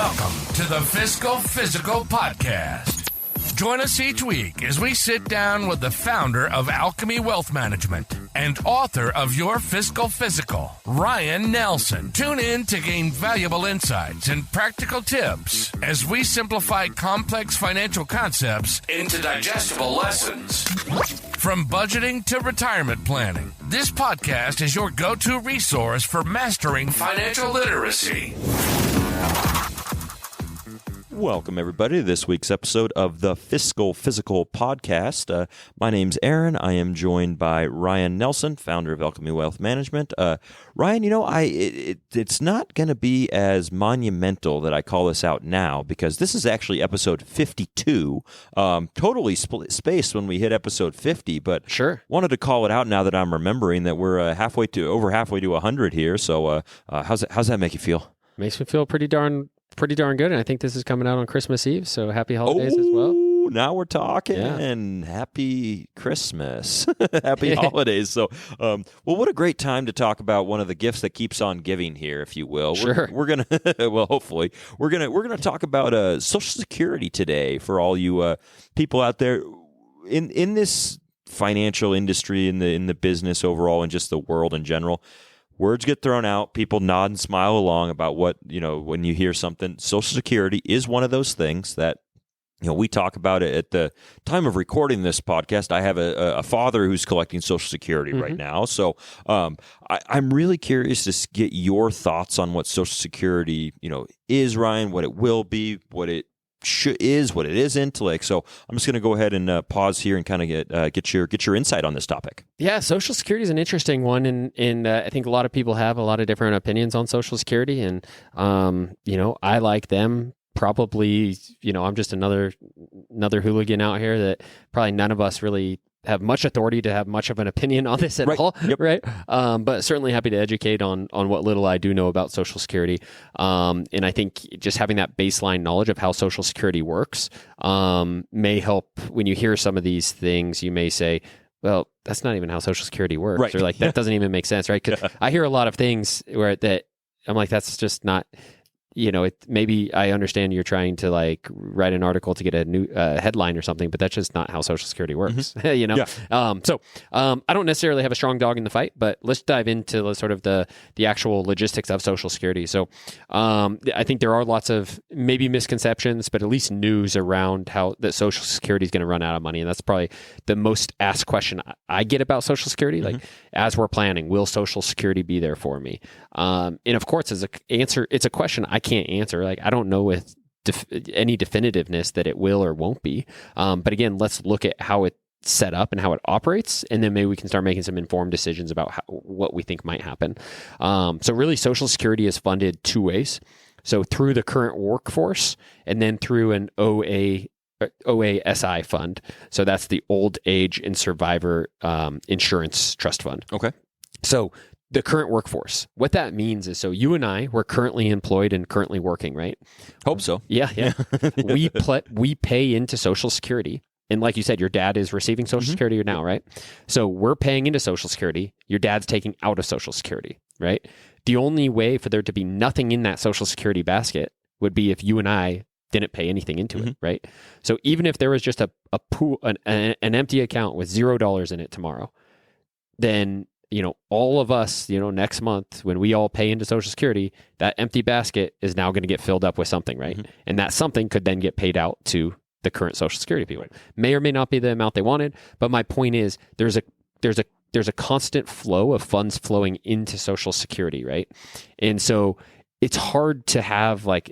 Welcome to the Fiscal Physical Podcast. Join us each week as we sit down with the founder of Alchemy Wealth Management and author of Your Fiscal Physical, Ryan Nelson. Tune in to gain valuable insights and practical tips as we simplify complex financial concepts into digestible lessons. From budgeting to retirement planning, this podcast is your go-to resource for mastering financial literacy. Welcome, everybody, to this week's episode of the Fiscal Physical Podcast. My name's Aaron. I am joined by Ryan Nelson, founder of Alchemy Wealth Management. Ryan, it's not going to be as monumental that I call this out now because this is actually episode 52. Totally spaced when we hit episode 50, but sure, wanted to call it out now that I'm remembering that we're over halfway to 100 here. So, how's that make you feel? Makes me feel pretty darn good, and I think this is coming out on Christmas Eve, so happy holidays as well. Now we're talking. Yeah. Happy Christmas. Happy holidays. So, what a great time to talk about one of the gifts that keeps on giving here, if you will. Sure. We're going to, well, hopefully, we're going to talk about Social Security today for all you people out there in this financial industry, in the business overall, and just the world in general. Words get thrown out. People nod and smile along about what, when you hear something. Social Security is one of those things that, we talk about it at the time of recording this podcast. I have a father who's collecting Social Security right now. So I'm really curious to get your thoughts on what Social Security, is, Ryan, what it will be, what it is, what it isn't. So I'm just going to go ahead and pause here and kind of get your insight on this topic. Yeah, Social Security is an interesting one, and I think a lot of people have a lot of different opinions on Social Security, and I like them. Probably, I'm just another hooligan out here that probably none of us really have much authority to have much of an opinion on this at all, yep. Right? But certainly happy to educate on what little I do know about Social Security. And I think just having that baseline knowledge of how Social Security works may help when you hear some of these things. You may say, well, that's not even how Social Security works. Right. Or like, that doesn't even make sense, right? Because I hear a lot of things where that I'm like, that's just not... maybe I understand you're trying to like write an article to get a new headline or something, but that's just not how Social Security works. Yeah. I don't necessarily have a strong dog in the fight, but let's dive into sort of the actual logistics of Social Security. So I think there are lots of maybe misconceptions, but at least news around how that Social Security is going to run out of money, and that's probably the most asked question I get about Social Security. Like, as we're planning, will Social Security be there for me? And of course, it's a question I can't answer. Like, I don't know with any definitiveness that it will or won't be. But again, let's look at how it's set up and how it operates, and then maybe we can start making some informed decisions about what we think might happen. So really, Social Security is funded two ways. So through the current workforce, and then through an OASI fund. So that's the Old Age and Survivor Insurance Trust Fund. Okay. So the current workforce, what that means is, so you and I, we're currently employed and currently working, right? Hope so. Yeah. We pay into Social Security. And like you said, your dad is receiving Social Security now, right? So we're paying into Social Security. Your dad's taking out of Social Security, right? The only way for there to be nothing in that Social Security basket would be if you and I didn't pay anything into it, right? So even if there was just a pool, an empty account with $0 in it tomorrow, then all of us, next month when we all pay into Social Security, that empty basket is now going to get filled up with something, right? And that something could then get paid out to the current Social Security people. Right. May or may not be the amount they wanted, but my point is there's a constant flow of funds flowing into Social Security, right? And so it's hard to have like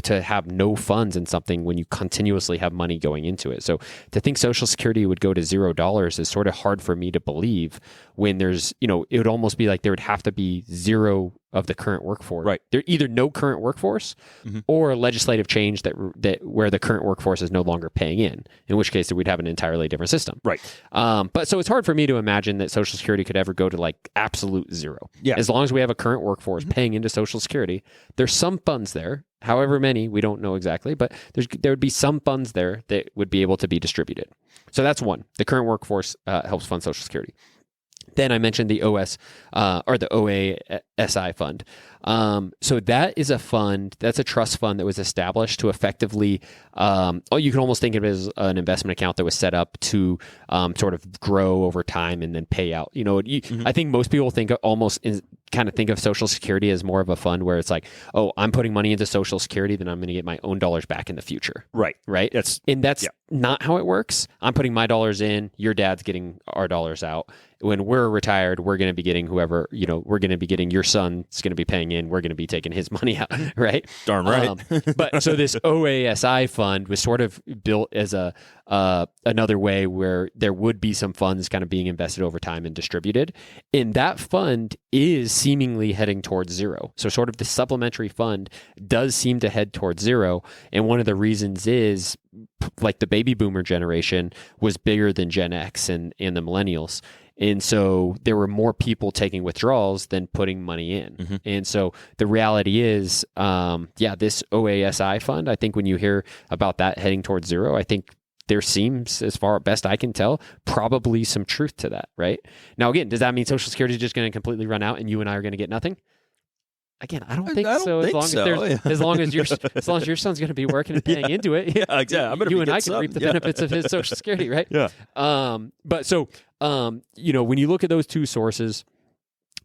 to have no funds in something when you continuously have money going into it. So to think Social Security would go to $0 is sort of hard for me to believe when there's, it would almost be like there would have to be zero of the current workforce. Right. There either no current workforce or a legislative change that where the current workforce is no longer paying in which case we'd have an entirely different system. Right. But so it's hard for me to imagine that Social Security could ever go to like absolute zero. Yeah. As long as we have a current workforce paying into Social Security, there's some funds there, however many, we don't know exactly, but there would be some funds there that would be able to be distributed. So that's one. The current workforce helps fund Social Security. Then I mentioned the or the OASI fund. So that is a fund, that's a trust fund that was established to effectively, you can almost think of it as an investment account that was set up to sort of grow over time and then pay out. I think most people think of Social Security as more of a fund where it's like, oh, I'm putting money into Social Security, then I'm going to get my own dollars back in the future. Right. That's not how it works. I'm putting my dollars in, your dad's getting our dollars out. When we're retired, we're going to be getting we're going to be getting, your son's going to be paying in, we're going to be taking his money out, right? Darn right. But so this OASI fund was sort of built as another way where there would be some funds kind of being invested over time and distributed. And that fund is seemingly heading towards zero. So sort of the supplementary fund does seem to head towards zero. And one of the reasons is like the baby boomer generation was bigger than Gen X and the millennials. And so there were more people taking withdrawals than putting money in. Mm-hmm. And so the reality is, this OASI fund, I think when you hear about that heading towards zero, I think there seems, as far best I can tell, probably some truth to that, right? Now, again, does that mean Social Security is just going to completely run out and you and I are going to get nothing? Again, I don't think so. As long as your son's going to be working and paying into it, exactly. You and I can reap the benefits of his Social Security, right? Yeah. When you look at those two sources,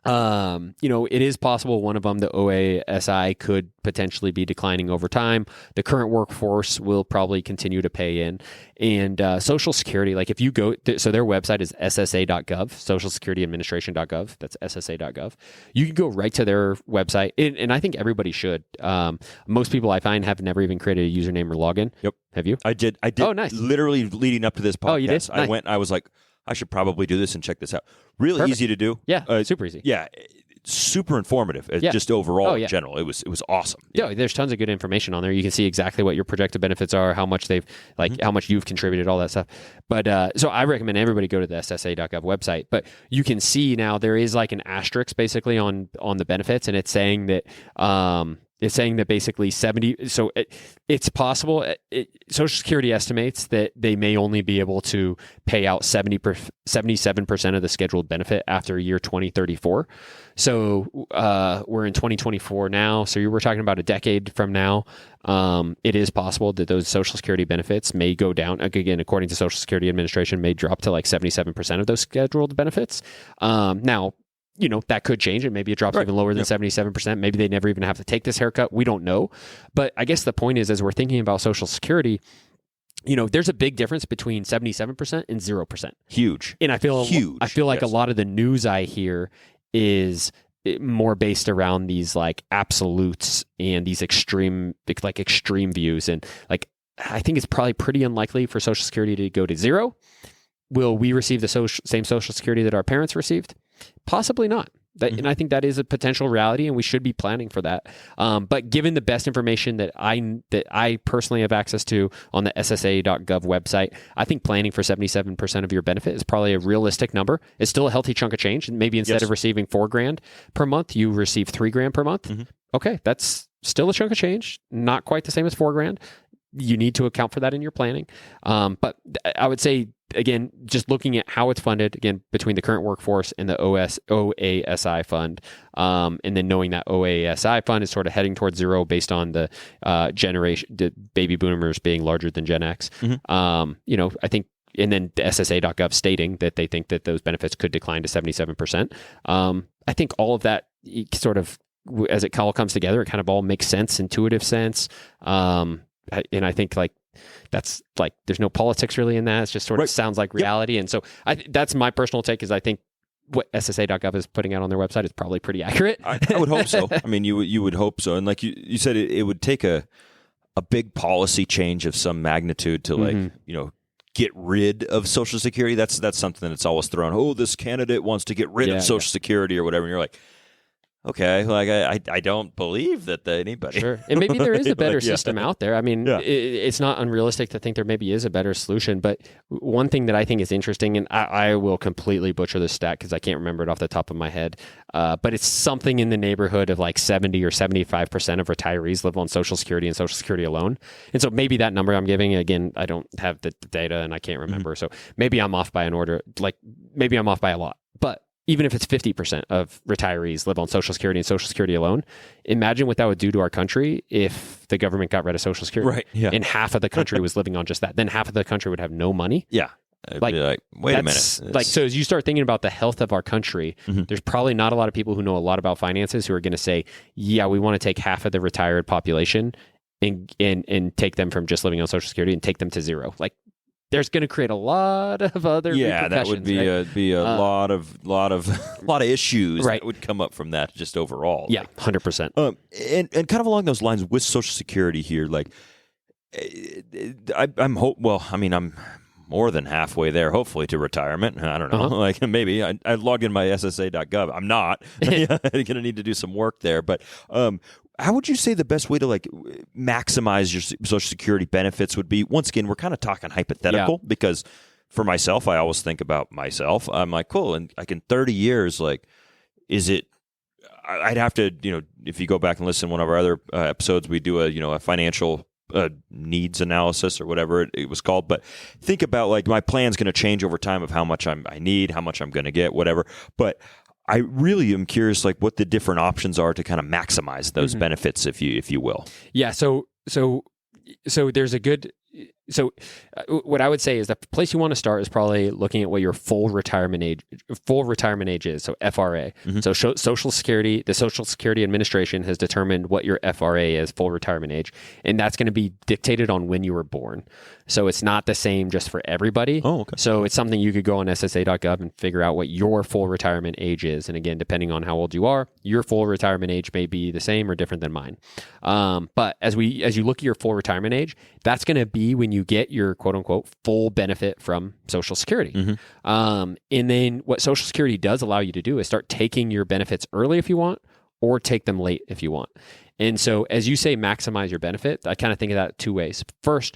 it is possible one of them, the OASI, could potentially be declining over time. The current workforce will probably continue to pay in. And Social Security, like if you go, so their website is ssa.gov, Social Security Administration.gov. That's ssa.gov. You can go right to their website, and I think everybody should. Most people I find have never even created a username or login. Yep. Have you? I did. Oh, nice. Literally leading up to this podcast. Oh, you did? Nice. I was like, I should probably do this and check this out. Really Perfect. easy to do. Yeah, super easy. Yeah, super informative. Just overall in general, it was awesome. Yeah, there's tons of good information on there. You can see exactly what your projected benefits are, how much how much you've contributed, all that stuff. But so I recommend everybody go to the ssa.gov website. But you can see now there is like an asterisk basically on the benefits, and it's saying that. It's saying that basically 70, so it's possible, Social Security estimates that they may only be able to pay out 77% of the scheduled benefit after year 2034. So we're in 2024 now, so you were talking about a decade from now. It is possible that those Social Security benefits may go down, again, according to Social Security Administration, may drop to like 77% of those scheduled benefits. Now, that could change, and maybe it drops even lower than 77%. Maybe they never even have to take this haircut. We don't know. But I guess the point is, as we're thinking about Social Security, there's a big difference between 77% and 0%. Huge. And I feel like a lot of the news I hear is more based around these like absolutes and these extreme views. And like, I think it's probably pretty unlikely for Social Security to go to zero. Will we receive the same Social Security that our parents received? Possibly not. And I think that is a potential reality, and we should be planning for that. But given the best information that I personally have access to on the ssa.gov website, I think planning for 77% of your benefit is probably a realistic number. It's still a healthy chunk of change. Maybe instead of receiving $4,000 per month, you receive $3,000 per month. Mm-hmm. Okay, that's still a chunk of change. Not quite the same as $4,000. You need to account for that in your planning. But I would say, again, just looking at how it's funded, again, between the current workforce and the OASI fund, and then knowing that OASI fund is sort of heading towards zero based on the the baby boomers being larger than Gen X. Mm-hmm. I think, and then the SSA.gov stating that they think that those benefits could decline to 77%. I think all of that sort of, as it all comes together, it kind of all makes sense, intuitive sense. And I think like that's like there's no politics really in that. It's just sort of sounds like reality. And so that's my personal take, is I think what SSA.gov is putting out on their website is probably pretty accurate. I would hope so. I mean, you would hope so. And like you said, it would take a big policy change of some magnitude to like, get rid of Social Security. That's something that's always thrown. Oh, this candidate wants to get rid of Social Security or whatever. And you're like, okay, like I don't believe that anybody. Sure, and maybe there is a better system out there. I mean, it's not unrealistic to think there maybe is a better solution. But one thing that I think is interesting, and I will completely butcher this stat because I can't remember it off the top of my head, but it's something in the neighborhood of like 70 or 75% of retirees live on Social Security and Social Security alone. And so maybe that number I'm giving, again, I don't have the data and I can't remember. Mm-hmm. So maybe I'm off by maybe I'm off by a lot. But even if it's 50% of retirees live on Social Security and Social Security alone, imagine what that would do to our country if the government got rid of Social Security. Right. Yeah. And half of the country was living on just that. Then half of the country would have no money. Yeah. I'd Like, be like, wait a minute. Like, so as you start thinking about the health of our country, there's probably not a lot of people who know a lot about finances who are going to say, yeah, we want to take half of the retired population and take them from just living on Social Security and take them to zero. Like, there's going to create a lot of other that would be a lot of issues that would come up from that just overall. Yeah, 100%. And kind of along those lines with Social Security here, like I'm more than halfway there, hopefully, to retirement. I don't know. Like, maybe I logged in my SSA.gov. I'm not. I'm going to need to do some work there. But how would you say the best way to like maximize your Social Security benefits would be? Once again, we're kind of talking hypothetical because for myself, I always think about myself. I'm like, cool. And like in 30 years, like, is it, I'd have to, if you go back and listen to one of our other episodes, we do a financial needs analysis or whatever it was called. But think about like my plan's going to change over time of how much I need, how much I'm going to get, whatever. But I really am curious, like what the different options are to kind of maximize those benefits, if you will. Yeah. So there's a good. So what I would say is the place you want to start is probably looking at what your full retirement age is. So FRA. So Social Security, the Social Security Administration has determined what your FRA is, full retirement age, and that's going to be dictated on when you were born. So it's not the same just for everybody. Oh, okay. So it's something you could go on SSA.gov and figure out what your full retirement age is. And again, depending on how old you are, your full retirement age may be the same or different than mine. But as you look at your full retirement age, that's going to be when you get your quote unquote full benefit from Social Security. And then what Social Security does allow you to do is start taking your benefits early if you want, or take them late if you want. And so as you say, maximize your benefit, I kind of think of that two ways. First,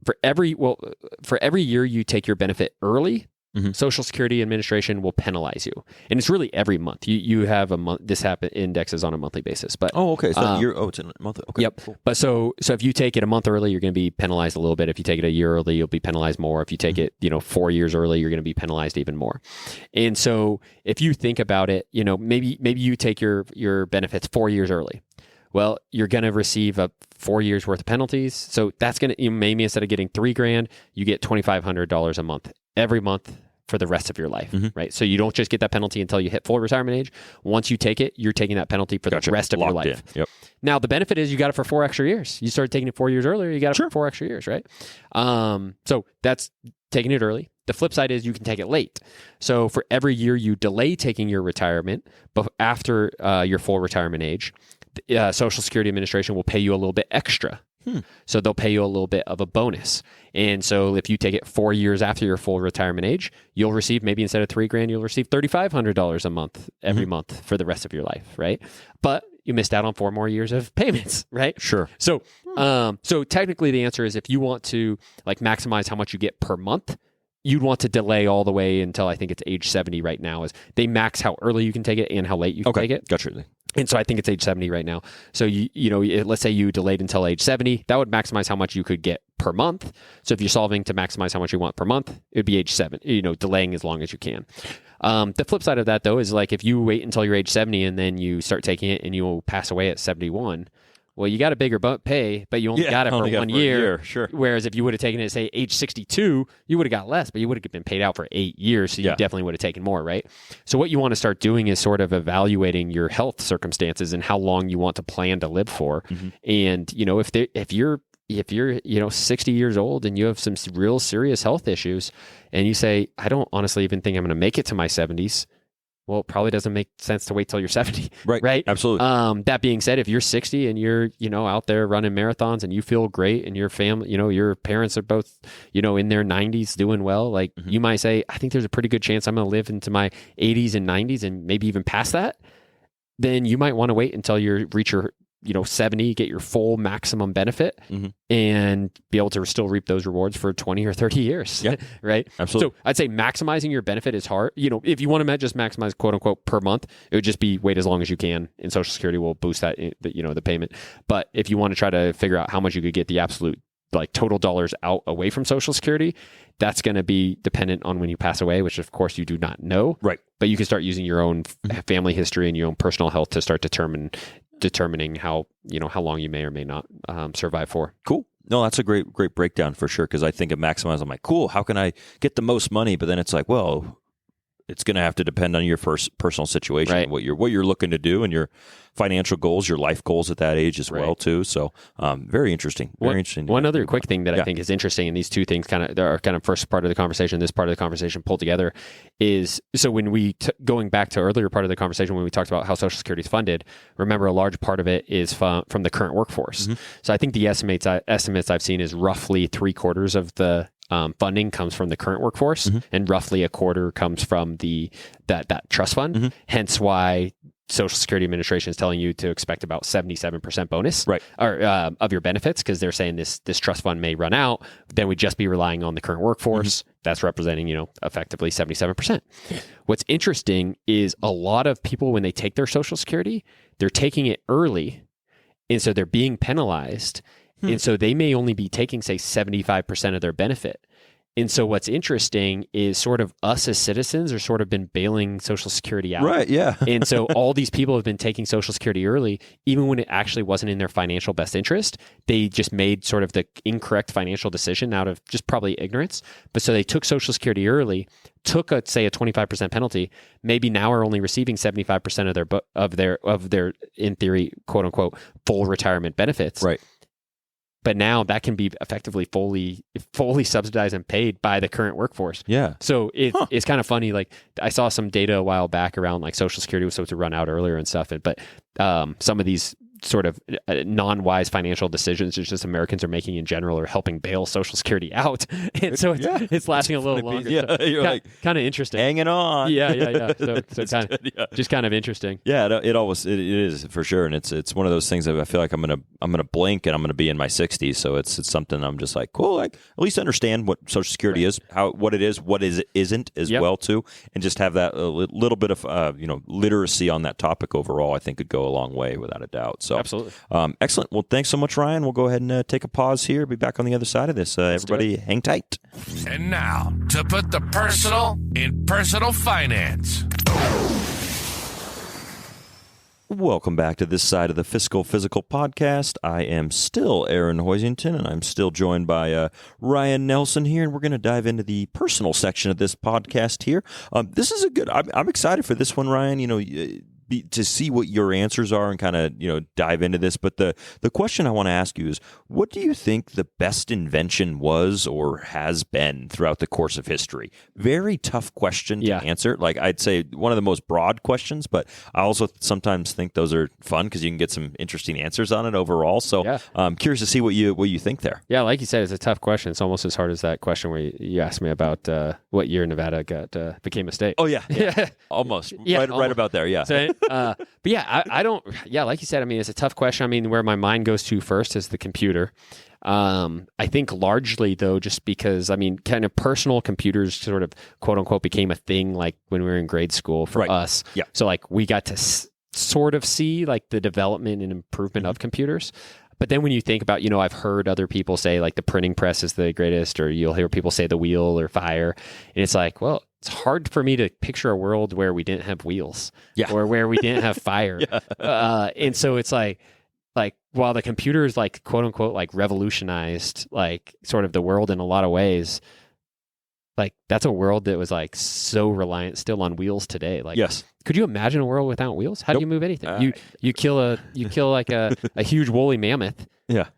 for every year you take your benefit early, Social Security Administration will penalize you, and it's really every month. You have a month. This indexes on a monthly basis. But okay, so it's a month. Okay, yep. Cool. But so if you take it a month early, you're going to be penalized a little bit. If you take it a year early, you'll be penalized more. If you take it 4 years early, you're going to be penalized even more. And so if you think about it, maybe you take your benefits 4 years early. Well, you're going to receive 4 years worth of penalties. So that's going to, maybe instead of getting $3,000, you get $2,500 a month, every month for the rest of your life, right? So you don't just get that penalty until you hit full retirement age. Once you take it, you're taking that penalty for the rest of your life. Yep. Now, the benefit is you got it for 4 extra years. You started taking it 4 years earlier, you got it for 4 extra years, right? So that's taking it early. The flip side is you can take it late. So for every year you delay taking your retirement, but after your full retirement age, Social Security Administration will pay you a little bit extra. So they'll pay you a little bit of a bonus. And so if you take it 4 years after your full retirement age, you'll receive, maybe instead of $3,000, you'll receive $3,500 a month, every month for the rest of your life, right? But you missed out on 4 more years of payments, right? Sure. So, so technically the answer is if you want to like maximize how much you get per month, you'd want to delay all the way until I think it's age 70 right now. Is they max how early you can take it and how late you can take it. Gotcha. And so I think it's age 70 right now. So let's say you delayed until age 70, that would maximize how much you could get per month. So if you're solving to maximize how much you want per month, it would be age 7, delaying as long as you can. The flip side of that though is like if you wait until you're age 70 and then you start taking it and you pass away at 71, well, you got a bigger pay, but you only got it for 1 year. Sure. Whereas if you would have taken it, say, age 62, you would have got less, but you would have been paid out for 8 years. So you definitely would have taken more, right? So what you want to start doing is sort of evaluating your health circumstances and how long you want to plan to live for. And, if you're 60 years old and you have some real serious health issues and you say, I don't honestly even think I'm going to make it to my 70s. Well, it probably doesn't make sense to wait till you're 70. Right. Absolutely. That being said, if you're 60 and you're, out there running marathons and you feel great and your family, your parents are both, in their 90s doing well, like you might say, I think there's a pretty good chance I'm going to live into my 80s and 90s and maybe even past that. Then you might want to wait until you reach your, 70, get your full maximum benefit and be able to still reap those rewards for 20 or 30 years. Yeah. Right. Absolutely. So I'd say maximizing your benefit is hard. If you want to just maximize quote unquote per month, it would just be wait as long as you can and Social Security will boost that, the payment. But if you want to try to figure out how much you could get the absolute like total dollars out away from Social Security, that's going to be dependent on when you pass away, which of course you do not know. Right. But you can start using your own family history and your own personal health to start determining how long you may or may not survive for. Cool. No, that's a great breakdown for sure. Because I think of maximize. I'm like, cool. How can I get the most money? But then it's like, well, it's going to have to depend on your first personal situation, right. what you're looking to do, and your financial goals, your life goals at that age as well too. So, very interesting. Interesting. One other quick thing that I think is interesting, and these two things are kind of first part of the conversation, this part of the conversation pulled together, is so when we going back to earlier part of the conversation when we talked about how Social Security is funded. Remember, a large part of it is from the current workforce. Mm-hmm. So I think the estimates I've seen is roughly 3/4 of the funding comes from the current workforce, mm-hmm. and roughly 1/4 comes from that trust fund. Mm-hmm. Hence why Social Security Administration is telling you to expect about 77% bonus, right, or of your benefits, because they're saying this trust fund may run out. Then we'd just be relying on the current workforce. Mm-hmm. That's representing, effectively 77%. What's interesting is a lot of people, when they take their Social Security, they're taking it early, and so they're being penalized. And so they may only be taking, say, 75% of their benefit. And so what's interesting is sort of us as citizens are sort of been bailing Social Security out. Right, yeah. And so all these people have been taking Social Security early, even when it actually wasn't in their financial best interest. They just made sort of the incorrect financial decision out of just probably ignorance. But so they took Social Security early, took a 25% penalty, maybe now are only receiving 75% of their in theory, quote unquote, full retirement benefits. Right. But now that can be effectively fully subsidized and paid by the current workforce. Yeah. So it's kind of funny. Like I saw some data a while back around like Social Security was supposed to run out earlier and stuff. But some of these sort of non-wise financial decisions that just Americans are making in general are helping bail Social Security out. And so it's lasting a little longer. Yeah, so you're kind of interesting. Hanging on. Yeah. So just kind of interesting. Yeah, it is for sure. And it's one of those things that I feel like I'm gonna blink and I'm gonna be in my 60s. So it's something I'm just like, cool, like at least understand what Social Security is, what it is, what isn't as well too, and just have that little bit of literacy on that topic overall. I think could go a long way without a doubt. So absolutely. Excellent. Well, thanks so much, Ryan. We'll go ahead and take a pause here. Be back on the other side of this. Everybody, hang tight. And now, to put the personal in personal finance. Welcome back to this side of the Fiscal Physical podcast. I am still Aaron Hoisington, and I'm still joined by Ryan Nelson here, and we're going to dive into the personal section of this podcast here. This is I'm excited for this one, Ryan. To see what your answers are and kind of dive into this. But the question I want to ask you is, what do you think the best invention was or has been throughout the course of history? Very tough question to answer. Like I'd say one of the most broad questions, but I also sometimes think those are fun because you can get some interesting answers on it overall. So I'm curious to see what you think there. Yeah, like you said, it's a tough question. It's almost as hard as that question where you asked me about what year Nevada became a state. Oh yeah. Almost right about there. Yeah. So, but yeah, I don't. Yeah, like you said, I mean, it's a tough question. I mean, where my mind goes to first is the computer. I think largely though, just because kind of personal computers sort of quote unquote became a thing like when we were in grade school for us. Yeah. So like we got to sort of see like the development and improvement of computers. But then when you think about, I've heard other people say like the printing press is the greatest, or you'll hear people say the wheel or fire. And it's like, well, it's hard for me to picture a world where we didn't have wheels or where we didn't have fire. And so it's like while the computers like quote unquote like revolutionized like sort of the world in a lot of ways, like that's a world that was like so reliant still on wheels today. Like, yes. Could you imagine a world without wheels? How do you move anything? You kill like a huge woolly mammoth. Yeah.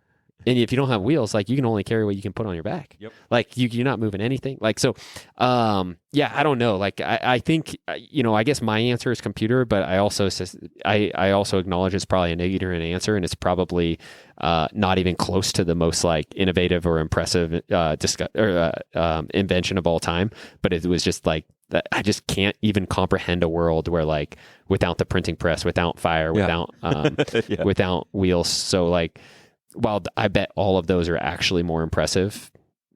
And if you don't have wheels, like you can only carry what you can put on your back. Yep. Like you're not moving anything. Like, so, I don't know. Like, I think, I guess my answer is computer, but I also acknowledge it's probably an ignorant answer, and it's probably not even close to the most like innovative or impressive invention of all time. But it was just like, I just can't even comprehend a world where like without the printing press, without fire, without wheels. So like, while I bet all of those are actually more impressive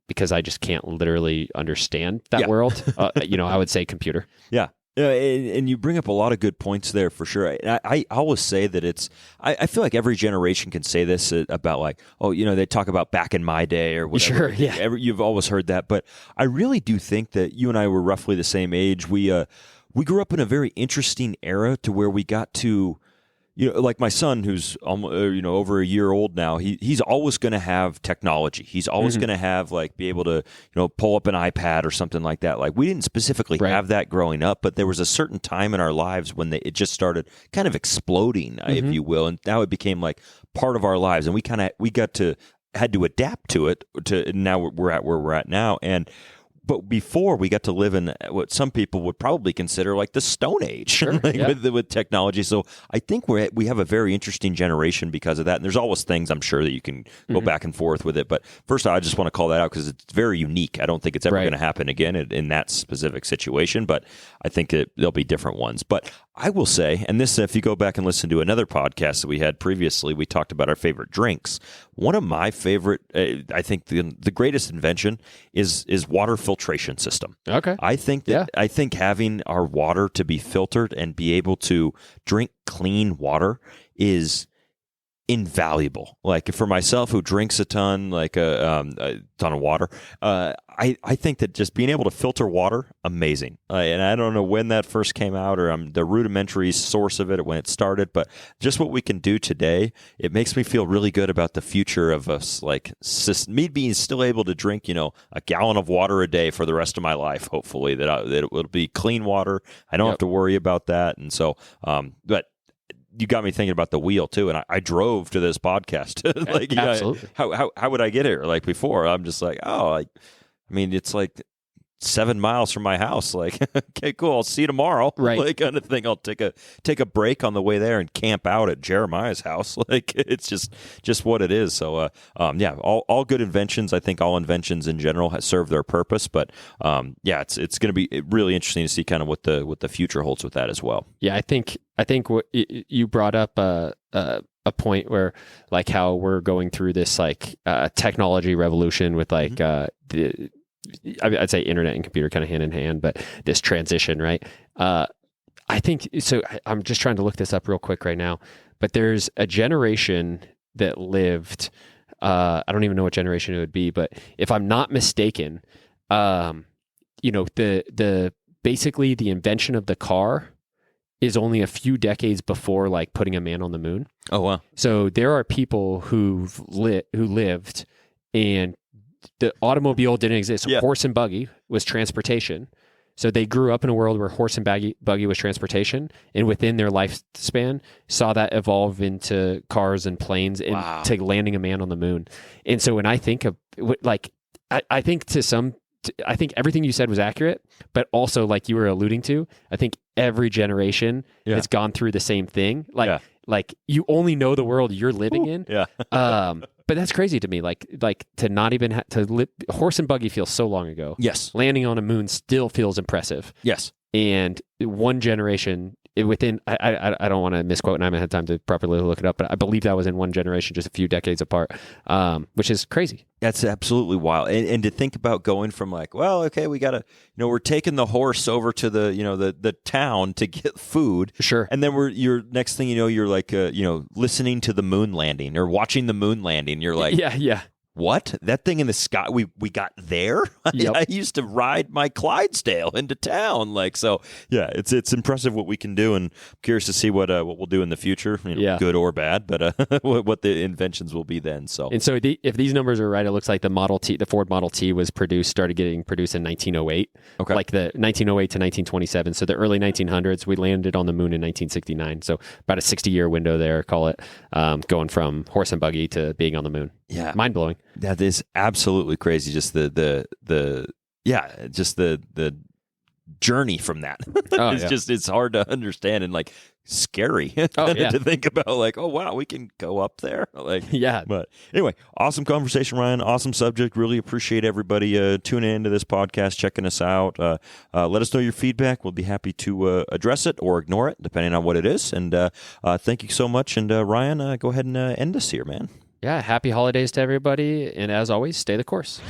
because I just can't literally understand that world, I would say computer. Yeah. Yeah, and you bring up a lot of good points there for sure. I always say that I feel like every generation can say this about like, oh, they talk about back in my day or whatever. Sure, yeah. You've always heard that. But I really do think that you and I were roughly the same age. We grew up in a very interesting era to where we got to, like my son, who's over a year old now. He's always going to have technology. He's always going to have be able to pull up an iPad or something like that. Like we didn't specifically have that growing up, but there was a certain time in our lives when it just started kind of exploding, if you will, and now it became like part of our lives, and we had to adapt to it. Now we're at where we're at now, But before, we got to live in what some people would probably consider like the Stone Age, sure, with technology. So I think we have a very interesting generation because of that. And there's always things I'm sure that you can go back and forth with it. But first, I just want to call that out because it's very unique. I don't think it's ever going to happen again in that specific situation. But I think there'll be different ones. But I will say, and this, if you go back and listen to another podcast that we had previously, we talked about our favorite drinks. One of my favorite, I think the greatest invention is water filtration system. Okay. I think having our water to be filtered and be able to drink clean water is invaluable. Like for myself, who drinks a ton, like a ton of water, I think that just being able to filter water, amazing. And I don't know when that first came out or the rudimentary source of it when it started, but just what we can do today, it makes me feel really good about the future of us. Like me being still able to drink, a gallon of water a day for the rest of my life. Hopefully that it will be clean water. I don't have to worry about that. And so, but you got me thinking about the wheel too, and I drove to this podcast. Absolutely. How would I get here? Like before, I'm just like, it's like 7 miles from my house. Like, okay, cool. I'll see you tomorrow. Right. Like kind of thing. I'll take a break on the way there and camp out at Jeremiah's house. Like it's just what it is. So, all good inventions. I think all inventions in general serve their purpose. But it's going to be really interesting to see kind of what the future holds with that as well. Yeah, I think what you brought up a point where like how we're going through this technology revolution with I'd say internet and computer kind of hand in hand, but this transition, right? I think so. I'm just trying to look this up real quick right now, but there's a generation that lived. I don't even know what generation it would be, but if I'm not mistaken, the basically the invention of the car is only a few decades before like putting a man on the moon. Oh wow! So there are people who lived and the automobile didn't exist. Yeah. Horse and buggy was transportation. So they grew up in a world where horse and buggy was transportation, and within their lifespan saw that evolve into cars and planes and to landing a man on the moon. And so when I think of I think everything you said was accurate, but also like you were alluding to, I think every generation has gone through the same thing. Like you only know the world you're living in. Yeah. But that's crazy to me. Like to not even to live. Horse and buggy feels so long ago. Yes. Landing on a moon still feels impressive. Yes. And one generation within, I don't want to misquote, and I haven't had time to properly look it up, but I believe that was in one generation, just a few decades apart, which is crazy. That's absolutely wild. And to think about going from like, well, okay, we got to, we're taking the horse over to the, the town to get food. Sure. And then you're next thing you're like, listening to the moon landing or watching the moon landing. You're like, yeah. What? That thing in the sky we got there? Yep. I used to ride my Clydesdale into town. It's impressive what we can do, and I'm curious to see what we'll do in the future, good or bad, but what the inventions will be then. So if these numbers are right, it looks like the Ford Model T started getting produced in 1908. Okay. Like the 1908 to 1927. So the early 1900s, we landed on the moon in 1969. So about a 60-year window there, call it, going from horse and buggy to being on the moon. Yeah. Mind blowing. That is absolutely crazy. Just the journey from that. It's hard to understand and like scary to think about. Like, oh wow, we can go up there. But anyway, awesome conversation, Ryan. Awesome subject. Really appreciate everybody tuning into this podcast, checking us out. Let us know your feedback. We'll be happy to address it or ignore it, depending on what it is. And thank you so much. And Ryan, go ahead and end us here, man. Yeah, happy holidays to everybody. And as always, stay the course.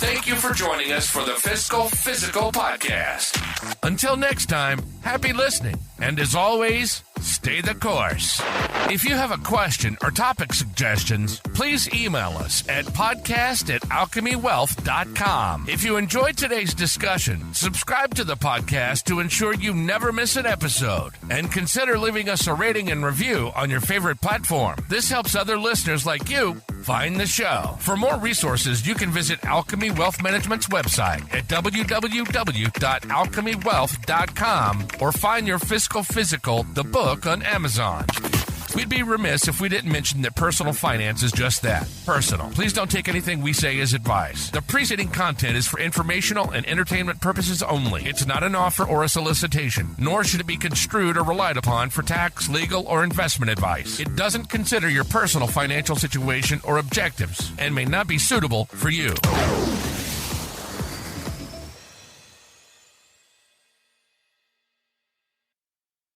Thank you for joining us for the Fiscal Physical Podcast. Until next time, happy listening, and as always, stay the course. If you have a question or topic suggestions, please email us at podcast@alchemywealth.com. If you enjoyed today's discussion, subscribe to the podcast to ensure you never miss an episode, and consider leaving us a rating and review on your favorite platform. This helps other listeners like you find the show. For more resources, you can visit Alchemy Wealth Management's website at www.alchemywealth.com or find your Fiscal Physical, the book, on Amazon. We'd be remiss if we didn't mention that personal finance is just that, personal. Please don't take anything we say as advice. The preceding content is for informational and entertainment purposes only. It's not an offer or a solicitation, nor should it be construed or relied upon for tax, legal, or investment advice. It doesn't consider your personal financial situation or objectives and may not be suitable for you.